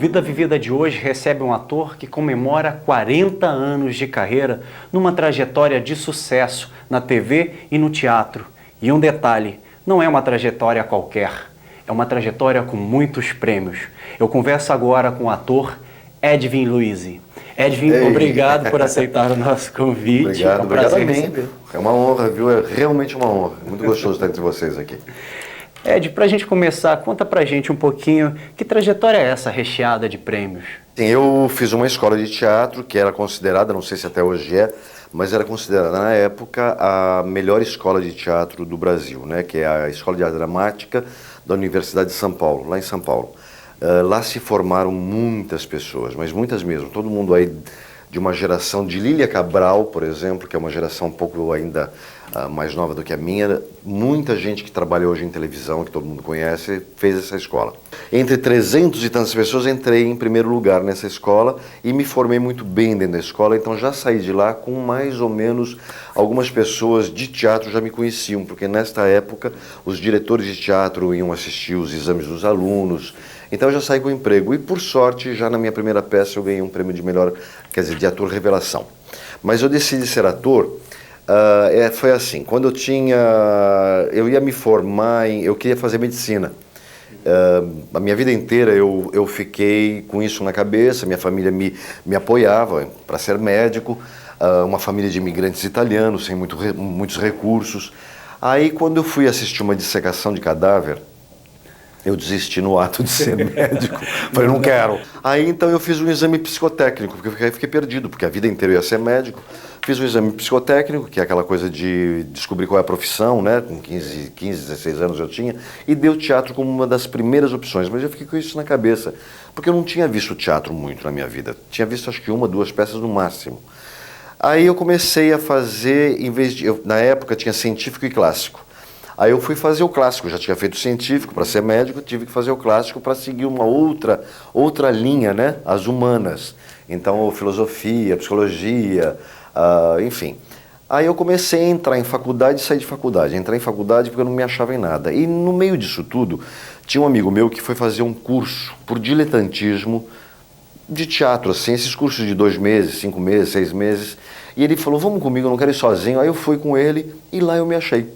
Vida Vivida de hoje recebe um ator que comemora 40 anos de carreira numa trajetória de sucesso na TV e no teatro. E um detalhe, não é uma trajetória qualquer, é uma trajetória com muitos prêmios. Eu converso agora com o ator Edwin Luiz. Edwin, obrigado por aceitar o nosso convite. Obrigado, obrigado a mim. É uma honra, viu? É realmente uma honra. Muito gostoso estar entre vocês aqui. Ed, pra gente começar, conta pra gente um pouquinho que trajetória é essa recheada de prêmios? Sim, eu fiz uma escola de teatro que era considerada, não sei se até hoje é, mas era considerada na época a melhor escola de teatro do Brasil, né? Que é a Escola de Arte Dramática da Universidade de São Paulo, lá em São Paulo. Lá se formaram muitas pessoas, mas muitas mesmo. Todo mundo aí de uma geração de Lília Cabral, por exemplo, que é uma geração um pouco ainda mais nova do que a minha. Muita gente que trabalha hoje em televisão, que todo mundo conhece, fez essa escola. Entre 300 e tantas pessoas, entrei em primeiro lugar nessa escola e me formei muito bem dentro da escola, então já saí de lá com mais ou menos algumas pessoas de teatro já me conheciam, porque nesta época os diretores de teatro iam assistir os exames dos alunos. Então eu já saí com emprego e, por sorte, já na minha primeira peça eu ganhei um prêmio de melhor, quer dizer, de ator revelação. Mas eu decidi ser ator, foi assim, quando eu ia me formar, eu queria fazer medicina. A minha vida inteira eu fiquei com isso na cabeça, minha família me apoiava para ser médico, uma família de imigrantes italianos, sem muitos recursos. Aí quando eu fui assistir uma dissecação de cadáver, eu desisti no ato de ser médico, falei, não quero. Aí então eu fiz um exame psicotécnico, porque eu fiquei perdido, porque a vida inteira eu ia ser médico. Fiz um exame psicotécnico, que é aquela coisa de descobrir qual é a profissão, né? Com 15, 16 anos eu tinha, e deu teatro como uma das primeiras opções, mas eu fiquei com isso na cabeça, porque eu não tinha visto teatro muito na minha vida. Tinha visto acho que uma, duas peças no máximo. Aí eu comecei a fazer, na época tinha científico e clássico. Aí eu fui fazer o clássico, já tinha feito científico para ser médico, tive que fazer o clássico para seguir uma outra linha, né? As humanas. Então, filosofia, psicologia, enfim. Aí eu comecei a entrar em faculdade e sair de faculdade. Entrei em faculdade porque eu não me achava em nada. E no meio disso tudo, tinha um amigo meu que foi fazer um curso por diletantismo de teatro, assim, esses cursos de 2 meses, 5 meses, 6 meses. E ele falou, vamos comigo, eu não quero ir sozinho. Aí eu fui com ele e lá eu me achei.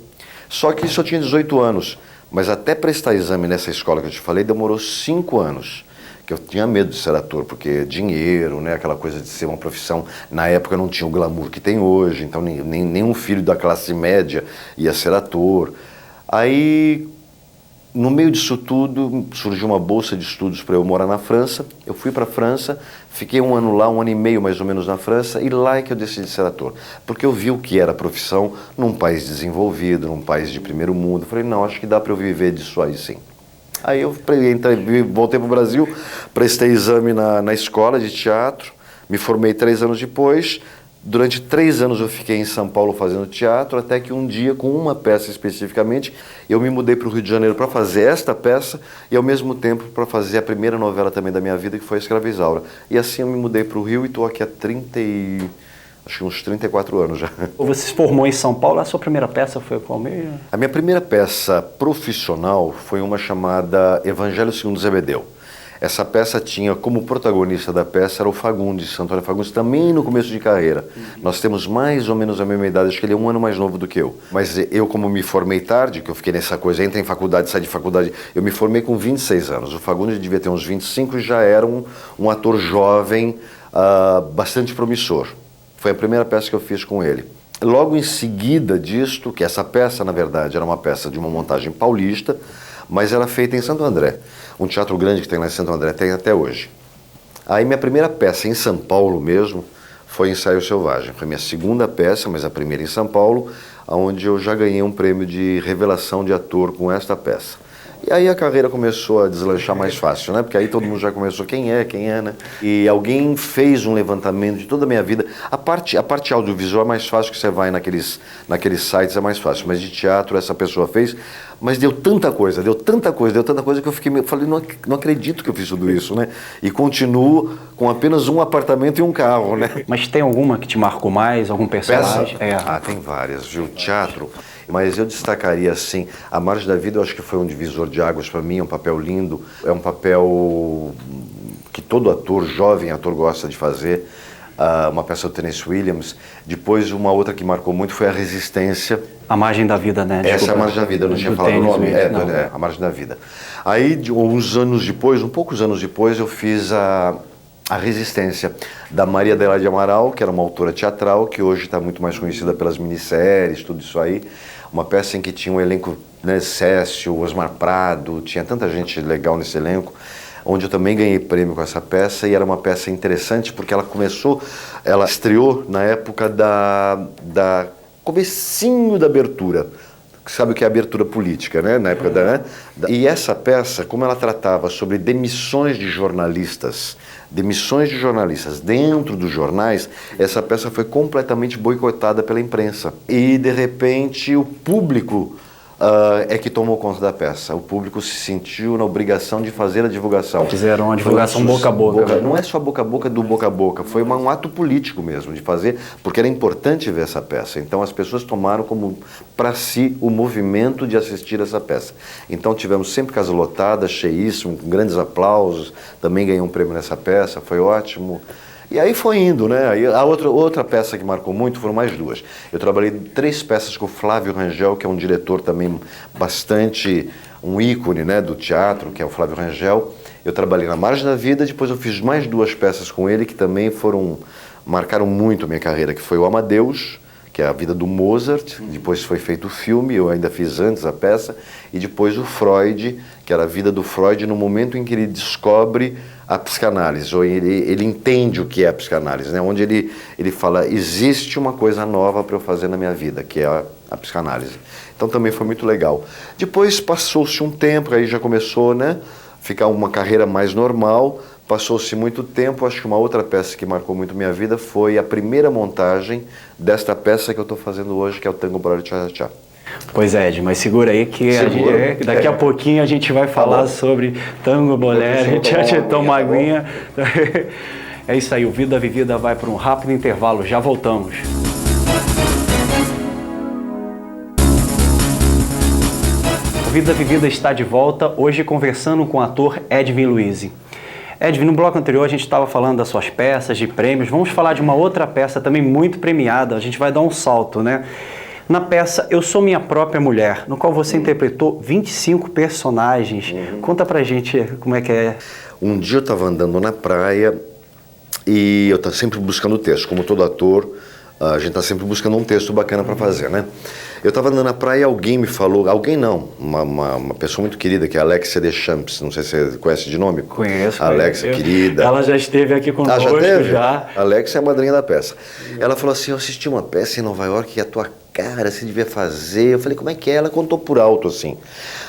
Só que isso eu tinha 18 anos, mas até prestar exame nessa escola que eu te falei demorou 5 anos, que eu tinha medo de ser ator, porque dinheiro, né, aquela coisa de ser uma profissão, na época não tinha o glamour que tem hoje, então nenhum filho da classe média ia ser ator. Aí, no meio disso tudo, surgiu uma bolsa de estudos para eu morar na França. Eu fui para a França, fiquei 1 ano lá, 1 ano e meio mais ou menos na França, e lá é que eu decidi ser ator. Porque eu vi o que era a profissão num país desenvolvido, num país de primeiro mundo. Eu falei, não, acho que dá para eu viver disso aí sim. Aí eu voltei para o Brasil, prestei exame na escola de teatro, me formei 3 anos depois. Durante 3 anos eu fiquei em São Paulo fazendo teatro, até que um dia, com uma peça especificamente, eu me mudei para o Rio de Janeiro para fazer esta peça e, ao mesmo tempo, para fazer a primeira novela também da minha vida, que foi a Escrava Isaura. E assim eu me mudei para o Rio e estou aqui há acho que uns 34 anos já. Você se formou em São Paulo, a sua primeira peça foi qual mesmo? A minha primeira peça profissional foi uma chamada Evangelho segundo Zebedeu. Essa peça tinha como protagonista da peça era o Fagundes, Antônio Fagundes, também no começo de carreira. Nós temos mais ou menos a mesma idade, acho que ele é 1 ano mais novo do que eu. Mas eu, como me formei tarde, que eu fiquei nessa coisa, entrei em faculdade, saí de faculdade, eu me formei com 26 anos. O Fagundes devia ter uns 25 e já era um ator jovem, bastante promissor. Foi a primeira peça que eu fiz com ele. Logo em seguida disto, que essa peça, na verdade, era uma peça de uma montagem paulista, mas era feita em Santo André. Um teatro grande que tem lá em Santo André, tem até hoje. Aí minha primeira peça em São Paulo mesmo foi Ensaio Selvagem. Foi minha segunda peça, mas a primeira em São Paulo, onde eu já ganhei um prêmio de revelação de ator com esta peça. E aí a carreira começou a deslanchar mais fácil, né? Porque aí todo mundo já começou, quem é, né? E alguém fez um levantamento de toda a minha vida. A parte audiovisual é mais fácil, que você vai naqueles sites, é mais fácil. Mas de teatro essa pessoa fez, mas deu tanta coisa que eu falei, não acredito que eu fiz tudo isso, né? E continuo com apenas um apartamento e um carro, né? Mas tem alguma que te marcou mais, algum personagem? Tem várias, viu? Teatro. Mas eu destacaria, assim, A Margem da Vida, eu acho que foi um divisor de águas para mim, é um papel lindo, é um papel que todo ator, jovem ator, gosta de fazer, uma peça do Tennessee Williams. Depois, uma outra que marcou muito foi A Resistência. A Margem da Vida, né? Essa é A Margem da Vida, eu não tinha falado o nome. A Margem da Vida. Aí, uns anos depois, poucos anos depois, eu fiz a Resistência, da Maria Adelaide Amaral, que era uma autora teatral, que hoje está muito mais conhecida pelas minisséries, tudo isso aí. Uma peça em que tinha um elenco, né, Cécio, Osmar Prado, tinha tanta gente legal nesse elenco, onde eu também ganhei prêmio com essa peça, e era uma peça interessante porque ela estreou na época da comecinho da abertura. Sabe o que é abertura política, né? Na época E essa peça, como ela tratava sobre demissões de jornalistas dentro dos jornais, essa peça foi completamente boicotada pela imprensa. E, de repente, o público é que tomou conta da peça. O público se sentiu na obrigação de fazer a divulgação. Fizeram uma divulgação boca a boca. Não é só boca a boca do boca a boca, foi um ato político mesmo de fazer, porque era importante ver essa peça. Então as pessoas tomaram como para si o movimento de assistir essa peça. Então tivemos sempre casa lotada, cheíssimo, com grandes aplausos. Também ganhei um prêmio nessa peça, foi ótimo. E aí foi indo, né? Aí a outra peça que marcou muito foram mais duas. Eu trabalhei 3 peças com o Flávio Rangel, que é um diretor também bastante, um ícone, né, do teatro, que é o Flávio Rangel. Eu trabalhei na Margem da Vida, depois eu fiz mais 2 peças com ele que também marcaram muito a minha carreira, que foi o Amadeus, que é a vida do Mozart, depois foi feito o filme, eu ainda fiz antes a peça, e depois o Freud, que era a vida do Freud no momento em que ele descobre a psicanálise, ou ele entende o que é a psicanálise, né? Onde ele fala, existe uma coisa nova para eu fazer na minha vida, que é a psicanálise. Então também foi muito legal. Depois passou-se um tempo, aí já começou, né, ficar uma carreira mais normal, passou-se muito tempo, acho que uma outra peça que marcou muito minha vida foi a primeira montagem desta peça que eu estou fazendo hoje, que é o Tango Bolero Cha-Cha-Cha. Pois é, Ed, mas segura aí que daqui a pouquinho a gente vai falar sobre Tango Bolero, Cha-Cha-Cha, uma aguinha. É isso aí, o Vida Vivida vai para um rápido intervalo, já voltamos. O Vida Vivida está de volta, hoje conversando com o ator Edwin Luiz. Edwin, no bloco anterior a gente estava falando das suas peças, de prêmios, vamos falar de uma outra peça também muito premiada, a gente vai dar um salto, né? Na peça Eu Sou Minha Própria Mulher, no qual você interpretou 25 personagens. Conta pra gente como é que é. Um dia eu estava andando na praia e eu estava sempre buscando texto. Como todo ator, a gente está sempre buscando um texto bacana para fazer, né? Eu estava andando na praia e alguém me falou, alguém não, uma pessoa muito querida, que é a Alexia Deschamps, não sei se você conhece de nome. Conheço. Alexia, querida. Ela já esteve aqui conosco, já teve? já. A Alexia é a madrinha da peça. Ela falou assim, eu assisti uma peça em Nova York que a tua cara, você devia fazer. Eu falei, como é que é? Ela contou por alto, assim.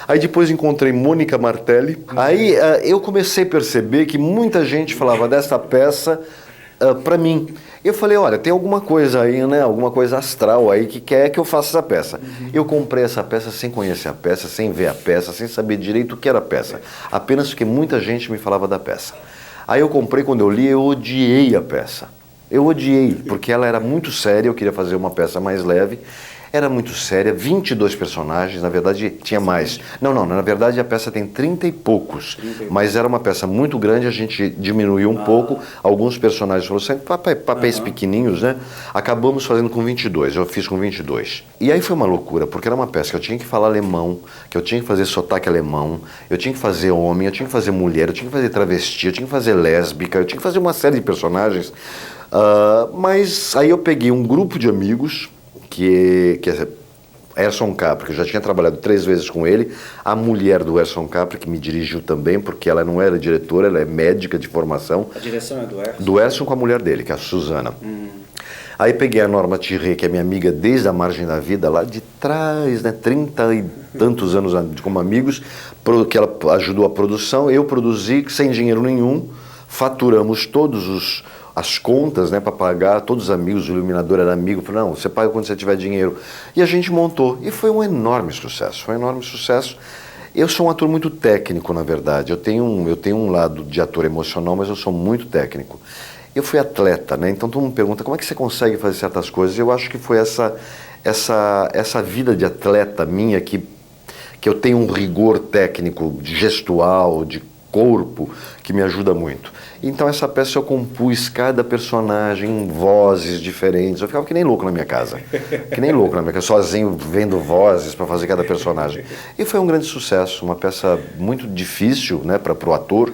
Aí depois encontrei Mônica Martelli. Aí eu comecei a perceber que muita gente falava dessa peça para mim. Eu falei, olha, tem alguma coisa aí, né? Alguma coisa astral aí que quer que eu faça essa peça. Eu comprei essa peça sem conhecer a peça, sem ver a peça, sem saber direito o que era a peça. Apenas porque muita gente me falava da peça. Aí eu comprei, quando eu li, eu odiei a peça. Eu odiei, porque ela era muito séria, eu queria fazer uma peça mais leve. Era muito séria, 22 personagens, na verdade tinha mais. Não, na verdade a peça tem 30 e poucos, mas era uma peça muito grande, a gente diminuiu um pouco, alguns personagens foram sendo papéis pequenininhos, né? Acabamos fazendo com 22, eu fiz com 22. E aí foi uma loucura, porque era uma peça que eu tinha que falar alemão, que eu tinha que fazer sotaque alemão, eu tinha que fazer homem, eu tinha que fazer mulher, eu tinha que fazer travesti, eu tinha que fazer lésbica, eu tinha que fazer uma série de personagens. Mas aí eu peguei um grupo de amigos, que é Erson Capri, que eu já tinha trabalhado 3 vezes com ele, a mulher do Erson Capri, que me dirigiu também, porque ela não era diretora, ela é médica de formação. A direção é do Erson? Do Erson com a mulher dele, que é a Suzana. Aí peguei a Norma Thierry, que é minha amiga desde a Margem da Vida, lá de trás, né, 30 e tantos anos como amigos, que ela ajudou a produção, eu produzi sem dinheiro nenhum, faturamos todos as contas, né, para pagar, todos os amigos, o iluminador era amigo, falou, não, você paga quando você tiver dinheiro. E a gente montou, e foi um enorme sucesso, Eu sou um ator muito técnico, na verdade, eu tenho um lado de ator emocional, mas eu sou muito técnico. Eu fui atleta, né, então todo mundo pergunta, como é que você consegue fazer certas coisas? Eu acho que foi essa vida de atleta minha, que eu tenho um rigor técnico, gestual, de corpo que me ajuda muito. Então essa peça eu compus cada personagem em vozes diferentes. Eu ficava que nem louco na minha casa. Que nem louco na minha casa, sozinho vendo vozes para fazer cada personagem. E foi um grande sucesso, uma peça muito difícil, né, para o ator,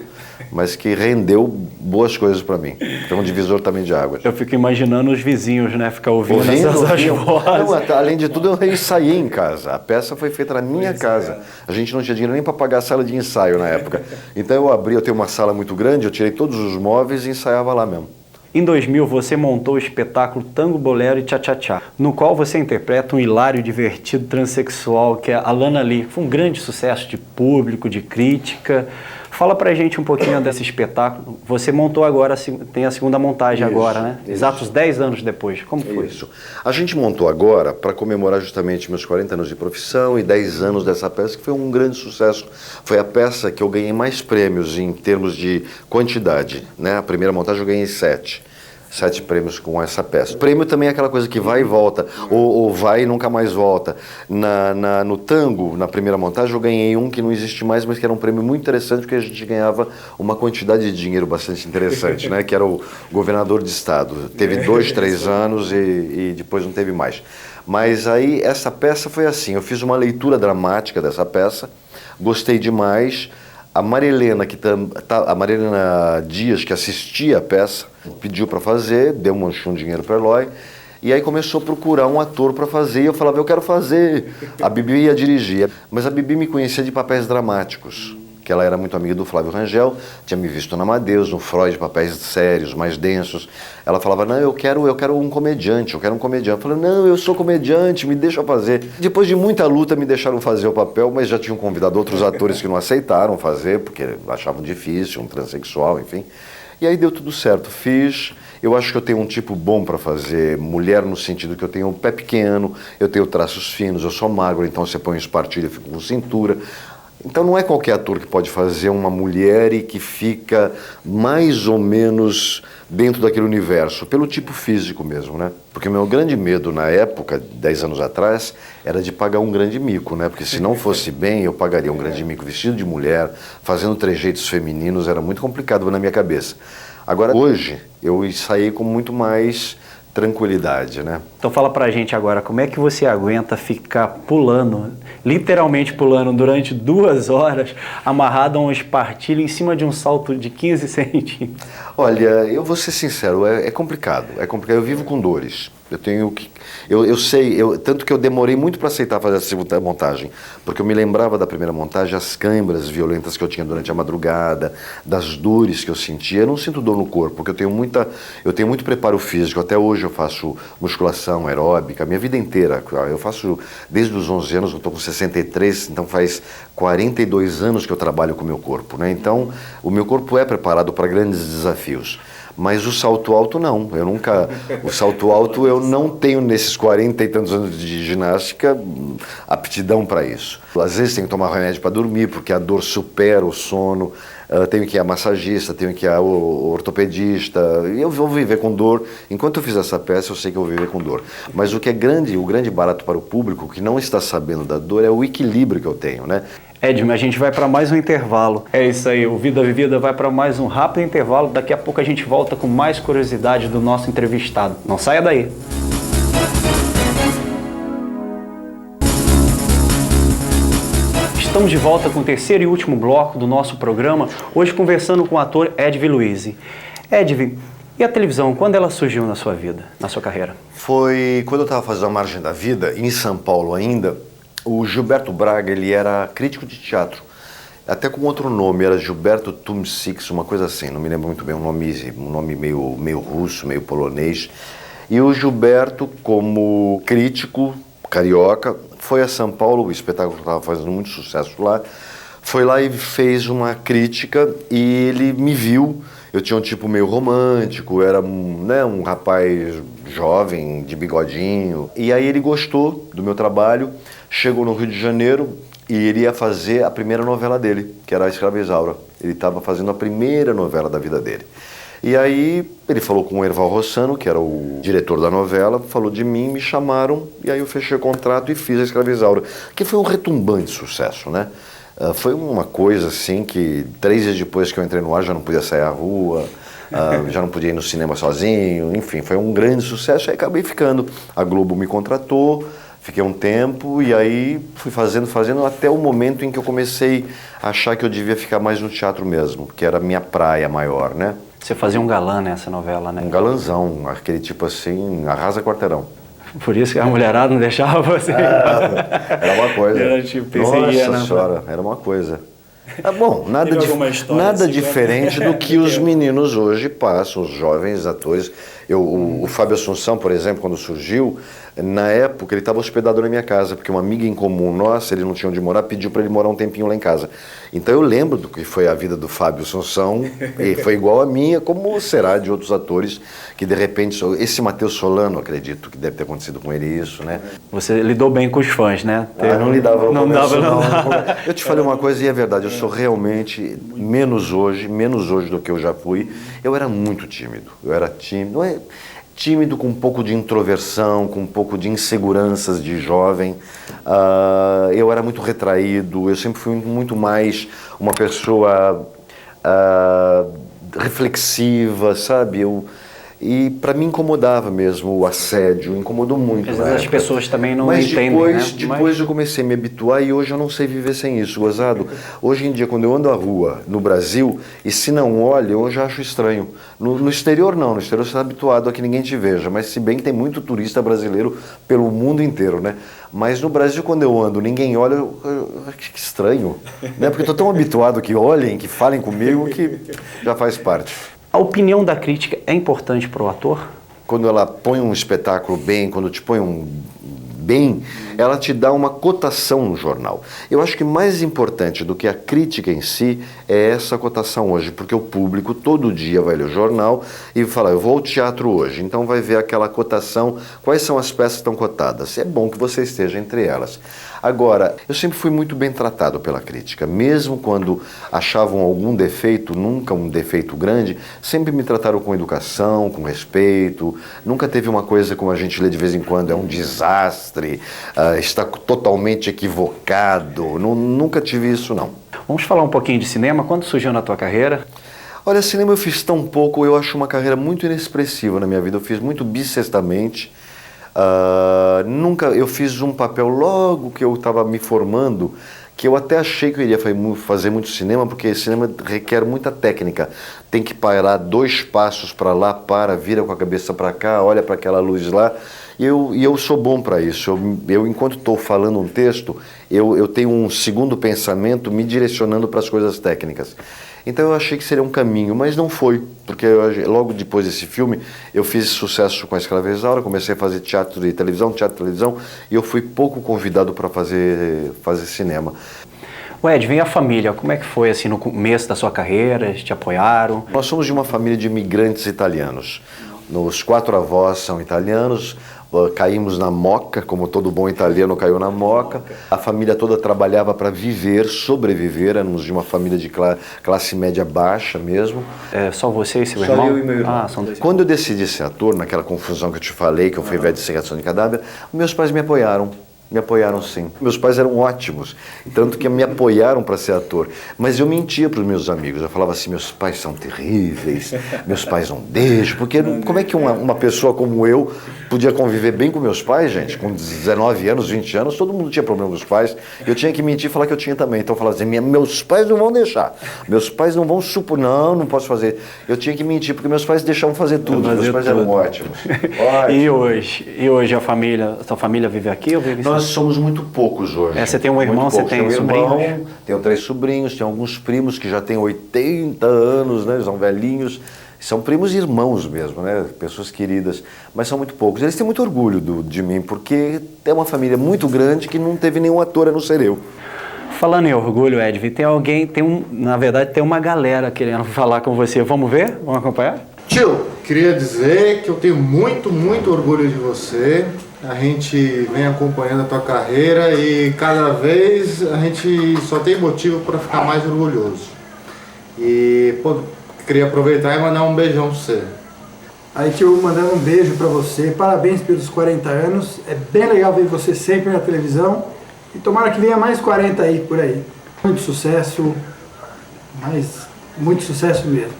mas que rendeu boas coisas para mim. Foi um divisor também de águas. Eu fico imaginando os vizinhos, né, ficar ouvindo essas vozes. Não, além de tudo, eu ensaiei em casa. A peça foi feita na minha casa. A gente não tinha dinheiro nem para pagar a sala de ensaio na época. Então eu tenho uma sala muito grande, eu tirei todos os móveis e ensaiava lá mesmo. Em 2000, você montou o espetáculo Tango, Bolero e Tchá-Tchá-Tchá, no qual você interpreta um hilário divertido transexual, que é a Lana Lee. Foi um grande sucesso de público, de crítica. Fala pra gente um pouquinho desse espetáculo. Você montou agora, tem a segunda montagem agora, né? Isso. Exatos 10 anos depois. Como foi? Isso. A gente montou agora para comemorar justamente meus 40 anos de profissão e 10 anos dessa peça, que foi um grande sucesso. Foi a peça que eu ganhei mais prêmios em termos de quantidade, né? A primeira montagem eu ganhei 7 prêmios com essa peça. O prêmio também é aquela coisa que vai e volta, ou vai e nunca mais volta. No tango, na primeira montagem, eu ganhei um que não existe mais, mas que era um prêmio muito interessante, porque a gente ganhava uma quantidade de dinheiro bastante interessante, né? Que era o governador de estado. Teve 2, 3 anos e depois não teve mais. Mas aí, essa peça foi assim, eu fiz uma leitura dramática dessa peça, gostei demais. A Marilena Dias, que assistia a peça, pediu para fazer, deu um dinheiro para Eloy, e aí começou a procurar um ator para fazer, e eu falava, eu quero fazer. A Bibi ia dirigir, mas a Bibi me conhecia de papéis dramáticos, que ela era muito amiga do Flávio Rangel, tinha me visto no Amadeus, no Freud, papéis sérios, mais densos. Ela falava, não, eu quero um comediante, eu quero um comediante. Eu falei, não, eu sou comediante, me deixa fazer. Depois de muita luta, me deixaram fazer o papel, mas já tinham convidado outros atores que não aceitaram fazer, porque achavam difícil, um transexual, enfim. E aí deu tudo certo, fiz. Eu acho que eu tenho um tipo bom para fazer mulher, no sentido que eu tenho um pé pequeno, eu tenho traços finos, eu sou magro, então você põe um espartilho, eu fico com cintura. Então não é qualquer ator que pode fazer uma mulher e que fica mais ou menos dentro daquele universo, pelo tipo físico mesmo, né? Porque o meu grande medo na época, 10 anos atrás, era de pagar um grande mico, né? Porque se não fosse bem, eu pagaria um grande mico vestido de mulher, fazendo trejeitos femininos, era muito complicado na minha cabeça. Agora, hoje, eu ensaiei com muito mais tranquilidade, né? Então fala pra gente agora, como é que você aguenta ficar pulando, literalmente pulando durante 2 horas, amarrado a um espartilho em cima de um salto de 15 centímetros? Olha, eu vou ser sincero, é complicado, eu vivo com dores. Eu tenho que... Eu sei, tanto que eu demorei muito para aceitar fazer a segunda montagem, porque eu me lembrava da primeira montagem, as câimbras violentas que eu tinha durante a madrugada, das dores que eu sentia. Eu não sinto dor no corpo, porque eu tenho muito preparo físico. Até hoje eu faço musculação aeróbica, a minha vida inteira. Eu faço desde os 11 anos, eu estou com 63, então faz 42 anos que eu trabalho com o meu corpo, né? Então, o meu corpo é preparado para grandes desafios. Mas o salto alto não, o salto alto eu não tenho nesses 40 e tantos anos de ginástica aptidão para isso. Às vezes tenho que tomar remédio para dormir, porque a dor supera o sono, tenho que ir a massagista, tenho que ir a ortopedista, e eu vou viver com dor. Enquanto eu fiz essa peça, eu sei que eu vou viver com dor. Mas o grande barato para o público, que não está sabendo da dor, é o equilíbrio que eu tenho, né? Edme, a gente vai para mais um intervalo. É isso aí, o Vida Vivida vai para mais um rápido intervalo. Daqui a pouco a gente volta com mais curiosidades do nosso entrevistado. Não saia daí. Estamos de volta com o terceiro e último bloco do nosso programa, hoje conversando com o ator Edve Luiz. Edve, e a televisão, quando ela surgiu na sua vida, na sua carreira? Foi quando eu estava fazendo A Margem da Vida, em São Paulo ainda. O Gilberto Braga, ele era crítico de teatro, até com outro nome, era Gilberto Tumsix, uma coisa assim, não me lembro muito bem um nome meio russo, meio polonês. E o Gilberto, como crítico carioca, foi a São Paulo, o espetáculo estava fazendo muito sucesso lá, foi lá e fez uma crítica e ele me viu. Eu tinha um tipo meio romântico, era um rapaz jovem, de bigodinho. E aí ele gostou do meu trabalho, chegou no Rio de Janeiro e ele ia fazer a primeira novela dele, que era A Escrava Isaura. Ele estava fazendo a primeira novela da vida dele. E aí ele falou com o Erval Rossano, que era o diretor da novela, falou de mim, me chamaram, e aí eu fechei o contrato e fiz A Escrava Isaura, que foi um retumbante sucesso, né? Foi uma coisa assim que 3 dias depois que eu entrei no ar já não podia sair à rua, já não podia ir no cinema sozinho, enfim, foi um grande sucesso e acabei ficando. A Globo me contratou, fiquei um tempo e aí fui fazendo até o momento em que eu comecei a achar que eu devia ficar mais no teatro mesmo, que era a minha praia maior, né? Você fazia um galã nessa novela, né? Um galanzão, aquele tipo assim, arrasa quarteirão. Por isso que a mulherada não deixava você. Era uma coisa. Era tipo, Nossa senhora, era uma coisa. Bom, nada diferente do que os meninos hoje passam, os jovens atores. O Fábio Assunção, por exemplo, quando surgiu, na época ele estava hospedado na minha casa, porque uma amiga em comum nossa, ele não tinha onde morar, pediu para ele morar um tempinho lá em casa. Então eu lembro do que foi a vida do Fábio Assunção, e foi igual a minha, como será de outros atores, que de repente, esse Matheus Solano, acredito que deve ter acontecido com ele isso, né? Você lidou bem com os fãs, né? Não lidava não começo, dava. Eu te falei uma coisa e é verdade, eu sou realmente menos hoje do que eu já fui. Eu era muito tímido, tímido com um pouco de introversão, com um pouco de inseguranças de jovem. Eu era muito retraído, eu sempre fui muito mais uma pessoa reflexiva, sabe? E para mim incomodava mesmo o assédio, incomodou muito. Às vezes as pessoas também não Mas entendem, depois eu comecei a me habituar e hoje eu não sei viver sem isso, gozado. Hoje em dia, quando eu ando à rua, no Brasil, e se não olham, eu já acho estranho. No exterior não, no exterior você está habituado a que ninguém te veja, mas se bem que tem muito turista brasileiro pelo mundo inteiro, né? Mas no Brasil, quando eu ando, ninguém olha, que estranho, né? Porque eu estou tão habituado que olhem, que falem comigo, que já faz parte. A opinião da crítica é importante para o ator? Quando ela põe um espetáculo bem, quando te põe um bem, ela te dá uma cotação no jornal. Eu acho que mais importante do que a crítica em si é essa cotação hoje, porque o público todo dia vai ler o jornal e fala, eu vou ao teatro hoje, então vai ver aquela cotação, quais são as peças que estão cotadas. É bom que você esteja entre elas. Agora, eu sempre fui muito bem tratado pela crítica, mesmo quando achavam algum defeito, nunca um defeito grande, sempre me trataram com educação, com respeito, nunca teve uma coisa como a gente lê de vez em quando, é um desastre, está totalmente equivocado, nunca tive isso não. Vamos falar um pouquinho de cinema, quando surgiu na tua carreira? Olha, cinema eu fiz tão pouco, eu acho uma carreira muito inexpressiva na minha vida, eu fiz muito bissextamente. Eu fiz um papel logo que eu estava me formando, que eu até achei que eu iria fazer muito cinema, porque cinema requer muita técnica. Tem que parar 2 passos para lá, vira com a cabeça para cá, olha para aquela luz lá. E eu sou bom para isso. Eu enquanto estou falando um texto, eu tenho um segundo pensamento me direcionando para as coisas técnicas. Então eu achei que seria um caminho, mas não foi, porque logo depois desse filme eu fiz sucesso com a Escrava Isaura, comecei a fazer teatro e televisão, e eu fui pouco convidado para fazer cinema. Ed, vem a família, como é que foi assim no começo da sua carreira, eles te apoiaram? Nós somos de uma família de imigrantes italianos, os 4 avós são italianos, caímos na moca, como todo bom italiano caiu na moca. A família toda trabalhava para sobreviver, éramos de uma família de classe média baixa mesmo. É só você e seu irmão? Só eu e meu irmão. Quando eu decidi ser ator, naquela confusão que eu te falei, que eu fui ver a dissecação de cadáver, meus pais me apoiaram. Me apoiaram sim. Meus pais eram ótimos, tanto que me apoiaram para ser ator. Mas eu mentia para os meus amigos, eu falava assim, meus pais são terríveis, meus pais não deixam, porque como é que uma pessoa como eu podia conviver bem com meus pais, gente? Com 19 anos, 20 anos, todo mundo tinha problema com os pais. Eu tinha que mentir e falar que eu tinha também. Então eu falava assim, meus pais não vão deixar, meus pais não vão supor, não posso fazer. Eu tinha que mentir, porque meus pais deixavam fazer tudo, meus pais eram ótimos. E hoje a sua família vive aqui ou vive em Nós somos muito poucos hoje. Você tem um irmão, você tem sobrinhos? Tenho 3 sobrinhos, tenho alguns primos que já têm 80 anos, né? Eles são velhinhos. São primos e irmãos mesmo, né? Pessoas queridas, mas são muito poucos. Eles têm muito orgulho de mim, porque é uma família muito grande que não teve nenhum ator a não ser eu. Falando em orgulho, Edvi, na verdade tem uma galera querendo falar com você. Vamos ver? Vamos acompanhar? Tio, queria dizer que eu tenho muito, muito orgulho de você. A gente vem acompanhando a tua carreira e cada vez a gente só tem motivo para ficar mais orgulhoso. E queria aproveitar e mandar um beijão pra você. Aí, tio, mandando um beijo pra você, parabéns pelos 40 anos, é bem legal ver você sempre na televisão e tomara que venha mais 40 aí por aí. Muito sucesso, mas muito sucesso mesmo.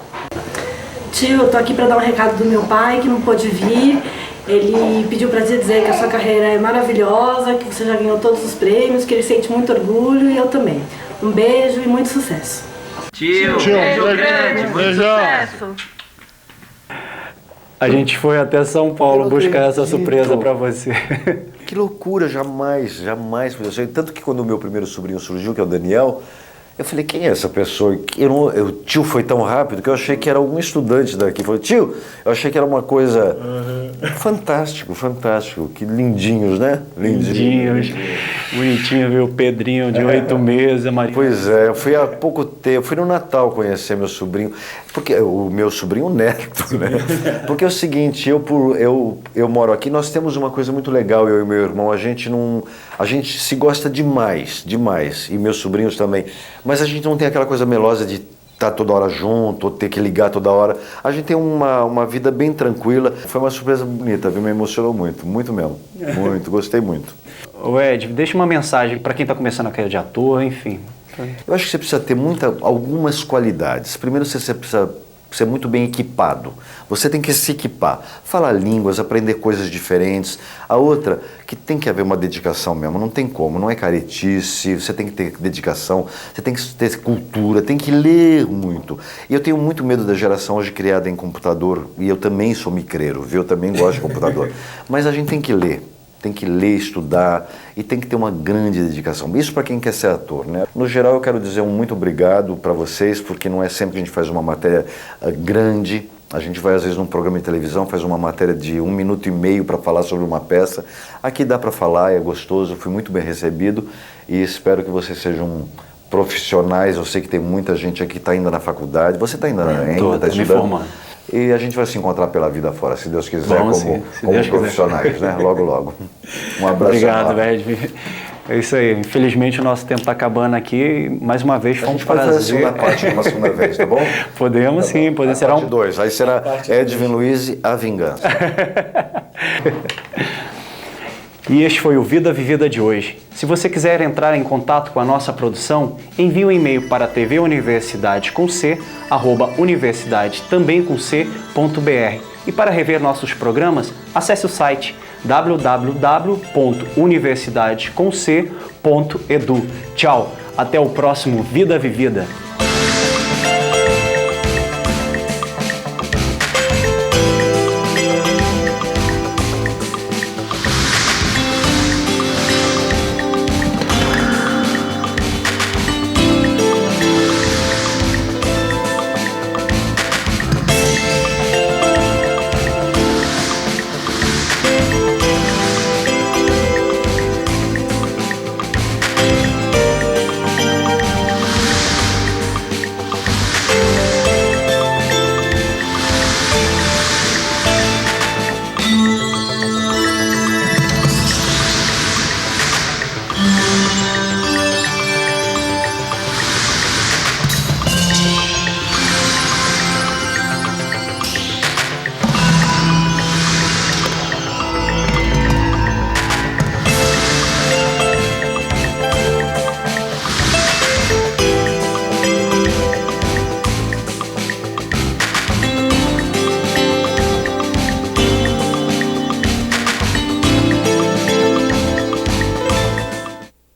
Tio, eu tô aqui para dar um recado do meu pai que não pôde vir. Ele pediu para dizer que a sua carreira é maravilhosa, que você já ganhou todos os prêmios, que ele sente muito orgulho e eu também. Um beijo e muito sucesso. Tio, beijo grande, muito sucesso. A gente foi até São Paulo buscar essa surpresa para você. Que loucura, jamais. Tanto que quando o meu primeiro sobrinho surgiu, que é o Daniel, eu falei, quem é essa pessoa? O tio foi tão rápido que eu achei que era algum estudante daqui. Falei, tio, eu achei que era uma coisa... Fantástico. Que lindinhos, né? Lindinhos. Bonitinho, viu? O Pedrinho de 8 meses, a Maria. Pois é, eu fui há pouco tempo, fui no Natal conhecer meu sobrinho, porque o meu sobrinho neto, né? Porque é o seguinte, eu moro aqui, nós temos uma coisa muito legal, eu e meu irmão, a gente se gosta demais, e meus sobrinhos também, mas a gente não tem aquela coisa melosa de estar toda hora junto, ou ter que ligar toda hora. A gente tem uma vida bem tranquila. Foi uma surpresa bonita, viu? Me emocionou muito mesmo. Muito, gostei muito. Ô Ed, deixa uma mensagem para quem está começando a carreira de ator, enfim. Eu acho que você precisa ter algumas qualidades. Primeiro, você precisa ser muito bem equipado. Você tem que se equipar, falar línguas, aprender coisas diferentes. A outra, que tem que haver uma dedicação mesmo, não tem como, não é caretice, você tem que ter dedicação, você tem que ter cultura, tem que ler muito. E eu tenho muito medo da geração hoje criada em computador, e eu também sou micreiro, viu? Eu também gosto de computador. Mas a gente tem que ler, estudar e tem que ter uma grande dedicação. Isso para quem quer ser ator, né? No geral, eu quero dizer um muito obrigado para vocês, porque não é sempre que a gente faz uma matéria grande. A gente vai, às vezes, num programa de televisão, faz uma matéria de 1 minuto e meio para falar sobre uma peça. Aqui dá para falar, é gostoso, fui muito bem recebido e espero que vocês sejam profissionais. Eu sei que tem muita gente aqui que está ainda na faculdade. Você está ainda está estudando? Me formando. E a gente vai se encontrar pela vida fora, se Deus quiser, como profissionais, né? Logo, logo. Um abraço. Obrigado, Ed. É isso aí. Infelizmente o nosso tempo está acabando aqui. Mais uma vez, foi um prazer. A gente vai fazer a segunda parte uma segunda vez, tá bom? Podemos, tá sim. Bom. Será parte 2. Aí será Edwin Luiz, A Vingança. E este foi o Vida Vivida de hoje. Se você quiser entrar em contato com a nossa produção, envie um e-mail para tvuniversidade@universidade.br. E para rever nossos programas, acesse o site www.universidadecomc.edu. Tchau, até o próximo Vida Vivida.